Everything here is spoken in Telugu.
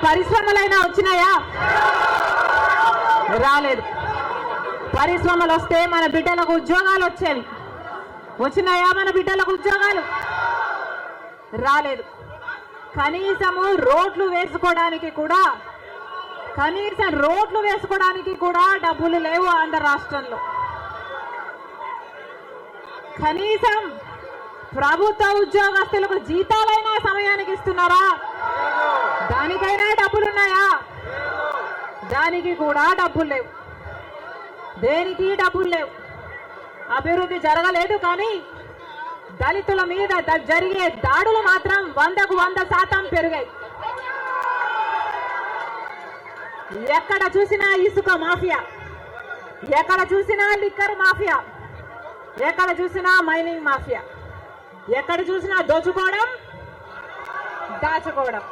పరిశ్రమలైనా వచ్చినాయా? రాలేదు. పరిశ్రమలు వస్తే మన బిడ్డలకు ఉద్యోగాలు వచ్చేవి. వచ్చినాయా మన బిడ్డలకు ఉద్యోగాలు? రాలేదు. కనీసము రోడ్లు వేసుకోవడానికి కూడా డబ్బులు లేవు ఆంధ్ర రాష్ట్రంలో. కనీసం ప్రభుత్వ ఉద్యోగస్తులకు జీతాలైనా సమయానికి ఇస్తున్నారా? దానికైనా డబ్బులున్నాయా? దానికి కూడా డబ్బులు లేవు. దేనికి డబ్బులు లేవు. అభివృద్ధి జరగలేదు. కానీ దళితుల మీద జరిగే దాడులు మాత్రం 100కు 100% పెరిగాయి. ఎక్కడ చూసినా ఇసుక మాఫియా, ఎక్కడ చూసినా లిక్కర్ మాఫియా, ఎక్కడ చూసినా మైనింగ్ మాఫియా, ఎక్కడ చూసినా దోచుకోవడం, దాచుకోవడం.